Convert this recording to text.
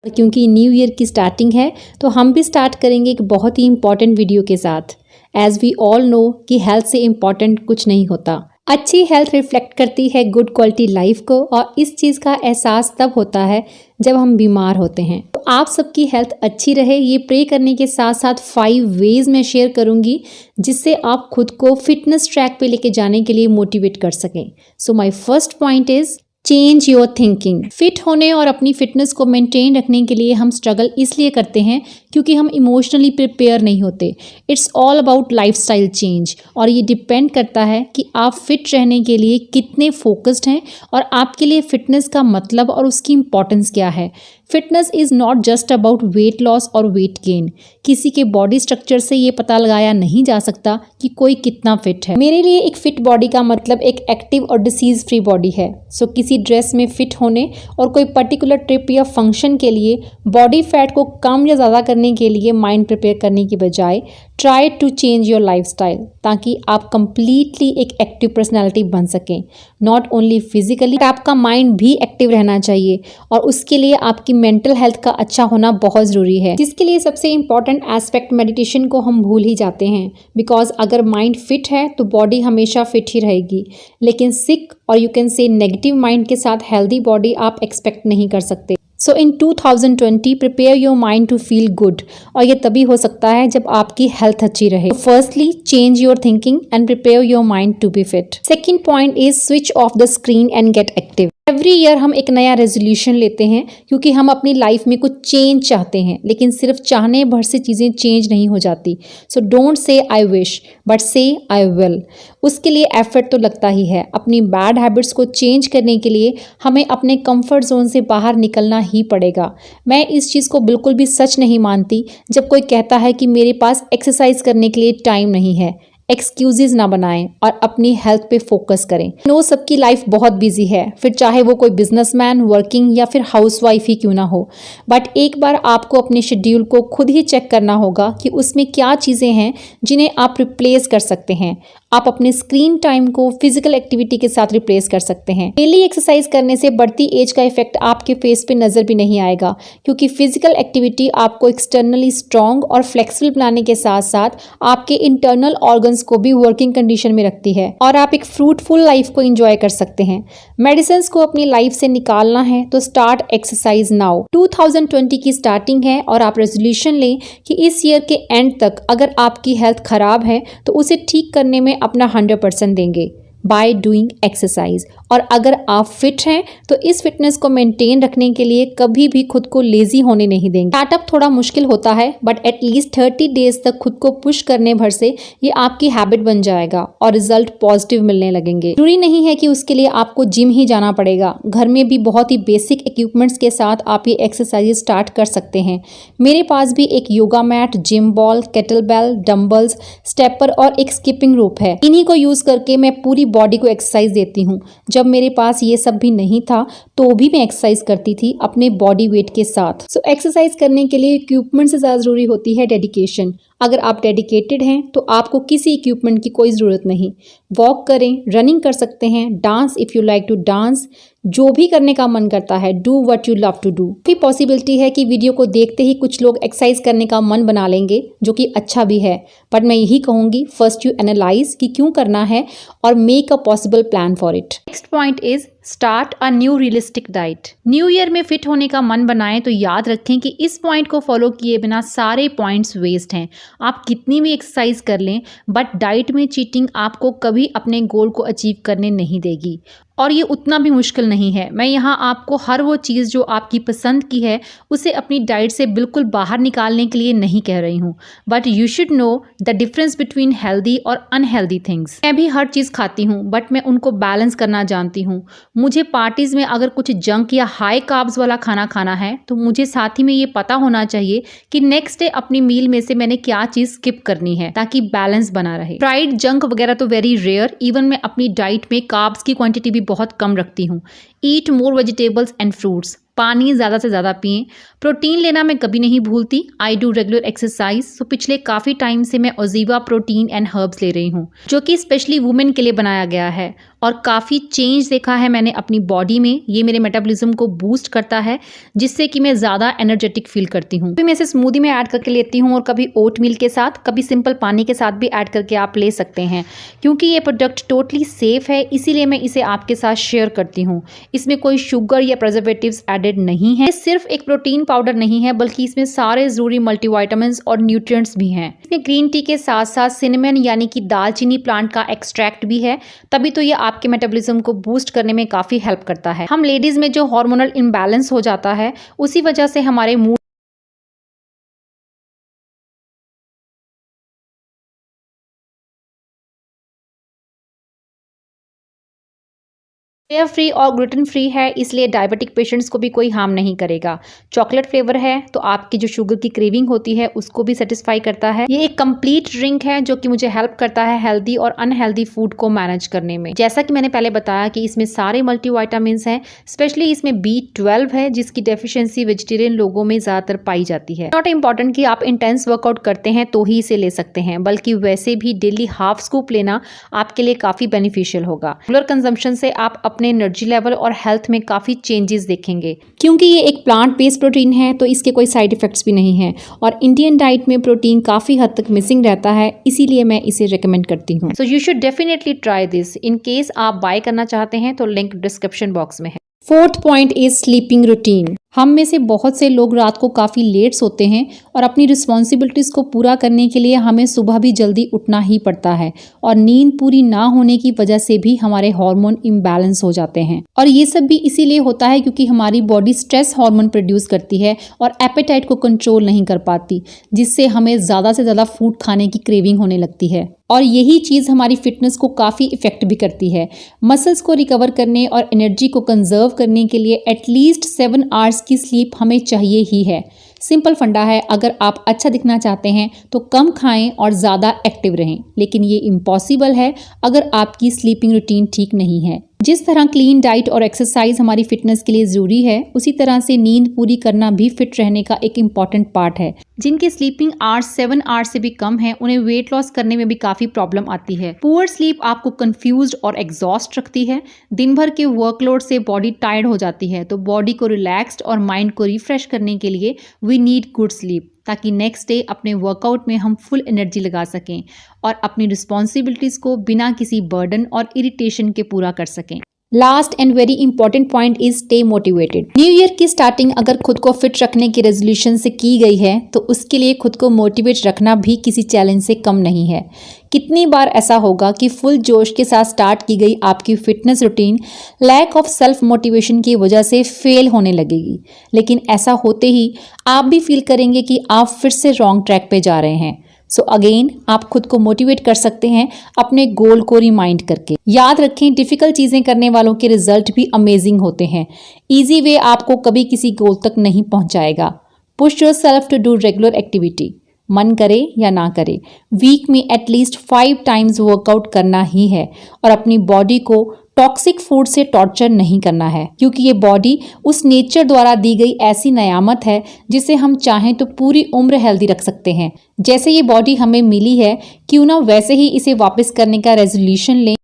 क्योंकि new year की starting है तो हम भी स्टार्ट करेंगे एक बहुत ही इंपॉर्टेंट वीडियो के साथ। एज वी ऑल नो कि हेल्थ से इम्पॉर्टेंट कुछ नहीं होता। अच्छी हेल्थ रिफ्लेक्ट करती है गुड क्वालिटी लाइफ को, और इस चीज़ का एहसास तब होता है जब हम बीमार होते हैं। तो आप सबकी हेल्थ अच्छी रहे, ये प्रे करने के साथ साथ 5 वेज मैं शेयर करूंगी जिससे आप खुद को फिटनेस ट्रैक पे लेके जाने के लिए मोटिवेट कर सकें। So my first point is change your thinking. Fit होने और अपनी फिटनेस को मेंटेन रखने के लिए हम स्ट्रगल इसलिए करते हैं क्योंकि हम इमोशनली प्रिपेयर नहीं होते। It's all about lifestyle change, और ये डिपेंड करता है कि आप फिट रहने के लिए कितने फोकस्ड हैं और आपके लिए फिटनेस का मतलब और उसकी इंपॉर्टेंस क्या है। Fitness is not just about weight loss और वेट गेन। किसी के बॉडी स्ट्रक्चर से ये पता लगाया नहीं जा सकता कि कोई कितना फिट है। मेरे लिए एक फिट बॉडी का मतलब एक एक्टिव और डिसीज फ्री बॉडी है। सो किसी ड्रेस में फिट होने और कोई पर्टिकुलर ट्रिप या फंक्शन के लिए बॉडी फैट को कम या ज़्यादा करने के लिए माइंड प्रिपेयर करने की बजाय try to change your lifestyle, ताकि आप कंप्लीटली एक एक्टिव पर्सनैलिटी बन सकें। नॉट ओनली फिजिकली, आपका माइंड भी एक्टिव रहना चाहिए, और उसके लिए आपकी मेंटल हेल्थ का अच्छा होना बहुत ज़रूरी है, जिसके लिए सबसे इंपॉर्टेंट एस्पेक्ट मेडिटेशन को हम भूल ही जाते हैं। बिकॉज अगर माइंड फिट है तो बॉडी हमेशा फिट ही रहेगी, लेकिन सिक और you can say negative mind के साथ हेल्दी बॉडी आप एक्सपेक्ट नहीं कर सकते। So in 2020 prepare your mind to feel good, और ये तभी हो सकता है जब आपकी हेल्थ अच्छी रहे। Firstly change your thinking and prepare your mind to be fit. Second point is switch off the screen and get active. Every year हम एक नया रेजोल्यूशन लेते हैं क्योंकि हम अपनी लाइफ में कुछ चेंज चाहते हैं, लेकिन सिर्फ चाहने भर से चीज़ें चेंज नहीं हो जाती। So don't say I wish but से आई विल। उसके लिए एफर्ट तो लगता ही है। अपनी बैड हैबिट्स को चेंज करने के लिए हमें अपने कंफर्ट जोन से बाहर निकलना ही पड़ेगा। मैं इस चीज़ को बिल्कुल भी सच नहीं मानती जब कोई कहता है कि मेरे पास एक्सरसाइज करने के लिए टाइम नहीं है। एक्सक्यूजेज ना बनाएं और अपनी हेल्थ पे फोकस करें। नो, सबकी लाइफ बहुत बिजी है, फिर चाहे वो कोई बिजनेसमैन, वर्किंग या फिर हाउसवाइफ ही क्यों ना हो। बट एक बार आपको अपने शेड्यूल को खुद ही चेक करना होगा कि उसमें क्या चीज़ें हैं जिन्हें आप रिप्लेस कर सकते हैं। आप अपने स्क्रीन टाइम को फिजिकल एक्टिविटी के साथ रिप्लेस कर सकते हैं। डेली एक्सरसाइज करने से बढ़ती एज का इफेक्ट आपके फेस पे नजर भी नहीं आएगा, क्योंकि फिजिकल एक्टिविटी आपको एक्सटर्नली स्ट्रॉन्ग और फ्लेक्सिबल बनाने के साथ साथ आपके इंटरनल ऑर्गन्स को भी वर्किंग कंडीशन में रखती है, और आप एक फ्रूटफुल लाइफ को एंजॉय कर सकते हैं। मेडिसिन को अपनी लाइफ से निकालना है तो स्टार्ट एक्सरसाइज नाउ। 2020 की स्टार्टिंग है और आप रेजोल्यूशन लें कि इस ईयर के एंड तक अगर आपकी हेल्थ खराब है तो उसे ठीक करने में अपना 100% देंगे बाय डूइंग एक्सरसाइज। और अगर आप फिट हैं तो इस फिटनेस को मेंटेन रखने के लिए कभी भी खुद को लेजी होने नहीं देंगे। स्टार्टअप थोड़ा मुश्किल होता है, बट एटलीस्ट 30 डेज तक खुद को पुश करने भर से ये आपकी हैबिट बन जाएगा और रिजल्ट पॉजिटिव मिलने लगेंगे। जरूरी नहीं है कि उसके लिए आपको जिम ही जाना पड़ेगा। घर में भी बहुत ही बेसिक इक्विपमेंट्स के साथ आप ये एक्सरसाइज स्टार्ट कर सकते हैं। मेरे पास भी एक yoga mat, gym ball, kettlebell, dumbbells, stepper और एक स्किपिंग रोप है। इन्हीं को यूज करके मैं पूरी बॉडी को एक्सरसाइज देती हूँ। जब मेरे पास ये सब भी नहीं था तो भी मैं एक्सरसाइज करती थी अपने बॉडी वेट के साथ। सो एक्सरसाइज करने के लिए इक्विपमेंट से ज़्यादा जरूरी होती है डेडिकेशन। अगर आप डेडिकेटेड हैं तो आपको किसी इक्विपमेंट की कोई ज़रूरत नहीं। वॉक करें, रनिंग कर सकते हैं, dance if you like to dance, जो भी करने का मन करता है, do what you love to do. भी पॉसिबिलिटी है कि वीडियो को देखते ही कुछ लोग एक्सरसाइज करने का मन बना लेंगे, जो कि अच्छा भी है, बट मैं यही कहूँगी फर्स्ट यू एनालाइज कि क्यों करना है और make a possible plan for it. Next point is start a new realistic diet. New year में फिट होने का मन बनाएं तो याद रखें कि इस पॉइंट को फॉलो किए बिना सारे पॉइंट्स वेस्ट हैं। आप कितनी भी एक्सरसाइज कर लें, बट डाइट में चीटिंग आपको कभी अपने गोल को अचीव करने नहीं देगी, और ये उतना भी मुश्किल नहीं है। मैं यहाँ आपको हर वो चीज़ जो आपकी पसंद की है उसे अपनी डाइट से बिल्कुल बाहर निकालने के लिए नहीं कह रही हूँ, but you should know the difference between healthy और अनहेल्दी थिंग्स। मैं भी हर चीज़ खाती हूँ, बट मैं उनको बैलेंस करना जानती हूँ। मुझे पार्टीज में अगर कुछ जंक या हाई कार्ब्स वाला खाना खाना है तो मुझे साथ ही में ये पता होना चाहिए कि नेक्स्ट डे अपनी मील में से मैंने क्या चीज़ स्किप करनी है, ताकि बैलेंस बना रहे। फ्राइड जंक वगैरह तो वेरी रेयर। इवन मैं अपनी डाइट में कार्ब्स की क्वांटिटी भी बहुत कम रखती हूँ। ईट मोर वेजिटेबल्स एंड फ्रूट्स। पानी ज़्यादा से ज़्यादा पिएं। प्रोटीन लेना मैं कभी नहीं भूलती। I do regular exercise. So पिछले काफ़ी टाइम से मैं ओजीवा प्रोटीन एंड हर्ब्स ले रही हूँ, जो कि स्पेशली वुमेन के लिए बनाया गया है और काफ़ी चेंज देखा है मैंने अपनी बॉडी में। ये मेरे मेटाबॉलिज्म को बूस्ट करता है, जिससे कि मैं ज़्यादा एनर्जेटिक फील करती हूँ। कभी मैं इसे स्मूदी में ऐड करके लेती हूँ और कभी ओट मिल के साथ, कभी सिंपल पानी के साथ भी ऐड करके आप ले सकते हैं। क्योंकि ये प्रोडक्ट टोटली सेफ है, इसीलिए मैं इसे आपके साथ शेयर करती हूँ। इसमें कोई शुगर या प्रिजर्वेटिव्स एडेड नहीं है। सिर्फ एक प्रोटीन पाउडर नहीं है, बल्कि इसमें सारे जरूरी मल्टीविटामिन्स और न्यूट्रिएंट्स भी हैं। इसमें ग्रीन टी के साथ साथ सिनेमन यानी कि दालचीनी प्लांट का एक्सट्रैक्ट भी है, तभी तो ये आपके मेटाबॉलिज्म को बूस्ट करने में काफी हेल्प करता है। हम लेडीज में जो हार्मोनल इम्बैलेंस हो जाता है, उसी वजह से हमारे मूड सोया फ्री और ग्लूटेन फ्री है, इसलिए डायबिटिक पेशेंट्स को भी कोई हार्म नहीं करेगा। चॉकलेट फ्लेवर है तो आपकी जो शुगर की क्रेविंग होती है उसको भी सेटिस्फाई करता है। ये एक कंप्लीट ड्रिंक है जो कि मुझे हेल्प करता है हेल्दी और अनहेल्दी फूड को मैनेज करने में। जैसा कि मैंने पहले बताया कि इसमें सारे मल्टीविटामिन्स हैं, स्पेशली इसमें B12 है, जिसकी डेफिशिएंसी वेजिटेरियन लोगों में ज्यादातर पाई जाती है। नॉट इम्पॉर्टेंट कि आप इंटेंस वर्कआउट करते हैं तो ही इसे ले सकते हैं, बल्कि वैसे भी डेली हाफ स्कूप लेना आपके लिए काफी बेनिफिशियल होगा। रेगुलर कंजम्पशन से आप अपने एनर्जी लेवल और हेल्थ में काफी चेंजेस देखेंगे। क्योंकि ये एक प्लांट बेस्ड प्रोटीन है तो इसके कोई साइड इफेक्ट्स भी नहीं है और इंडियन डाइट में प्रोटीन काफी हद तक मिसिंग रहता है, इसीलिए मैं इसे रिकमेंड करती हूँ। So you should definitely try this. In case आप बाय करना चाहते हैं तो लिंक डिस्क्रिप्शन बॉक्स में है। Fourth point is sleeping routine. हम में से बहुत से लोग रात को काफ़ी लेट सोते हैं और अपनी रिस्पॉन्सिबिलिटीज़ को पूरा करने के लिए हमें सुबह भी जल्दी उठना ही पड़ता है और नींद पूरी ना होने की वजह से भी हमारे हार्मोन इम्बैलेंस हो जाते हैं। और ये सब भी इसीलिए होता है क्योंकि हमारी बॉडी स्ट्रेस हार्मोन प्रोड्यूस करती है और एपेटाइट को कंट्रोल नहीं कर पाती, जिससे हमें ज़्यादा से ज़्यादा फूड खाने की क्रेविंग होने लगती है। और यही चीज़ हमारी फिटनेस को काफ़ी इफेक्ट भी करती है। मसल्स को रिकवर करने और एनर्जी को कंजर्व करने के लिए एटलीस्ट 7 आवर्स की स्लीप हमें चाहिए ही है। सिंपल फंडा है, अगर आप अच्छा दिखना चाहते हैं तो कम खाएं और ज़्यादा एक्टिव रहें, लेकिन ये इम्पॉसिबल है अगर आपकी स्लीपिंग रूटीन ठीक नहीं है। जिस तरह क्लीन डाइट और एक्सरसाइज हमारी फिटनेस के लिए ज़रूरी है, उसी तरह से नींद पूरी करना भी फिट रहने का एक इम्पॉर्टेंट पार्ट है। जिनके स्लीपिंग आवर्स 7 आवर्स से भी कम है, उन्हें वेट लॉस करने में भी काफ़ी प्रॉब्लम आती है। पुअर स्लीप आपको कंफ्यूज्ड और एग्जॉस्ट रखती है। दिन भर के वर्कलोड से बॉडी टायर्ड हो जाती है, तो बॉडी को रिलैक्स्ड और माइंड को रिफ्रेश करने के लिए वी नीड गुड स्लीप, ताकि नेक्स्ट डे अपने वर्कआउट में हम फुल एनर्जी लगा सकें और अपनी रिस्पॉन्सिबिलिटीज़ को बिना किसी बर्डन और इरिटेशन के पूरा कर सकें। Last and very important point is stay motivated. New year की स्टार्टिंग अगर खुद को फिट रखने की रेजोल्यूशन से की गई है तो उसके लिए खुद को मोटिवेट रखना भी किसी चैलेंज से कम नहीं है। कितनी बार ऐसा होगा कि फुल जोश के साथ स्टार्ट की गई आपकी fitness routine lack of self motivation की वजह से फेल होने लगेगी, लेकिन ऐसा होते ही आप भी फील करेंगे कि आप फिर से रॉन्ग ट्रैक पे जा रहे हैं। सो अगेन आप खुद को मोटिवेट कर सकते हैं अपने गोल को रिमाइंड करके। याद रखें, डिफिकल्ट चीज़ें करने वालों के रिजल्ट भी अमेजिंग होते हैं। इजी वे आपको कभी किसी गोल तक नहीं पहुंचाएगा। Push yourself to do regular activity. मन करे या ना करे, वीक में एटलीस्ट 5 टाइम्स वर्कआउट करना ही है और अपनी बॉडी को टॉक्सिक फूड से टॉर्चर नहीं करना है, क्योंकि ये बॉडी उस नेचर द्वारा दी गई ऐसी नियामत है जिसे हम चाहें तो पूरी उम्र हेल्दी रख सकते हैं। जैसे ये बॉडी हमें मिली है, क्यों ना वैसे ही इसे वापस करने का रेजोल्यूशन लें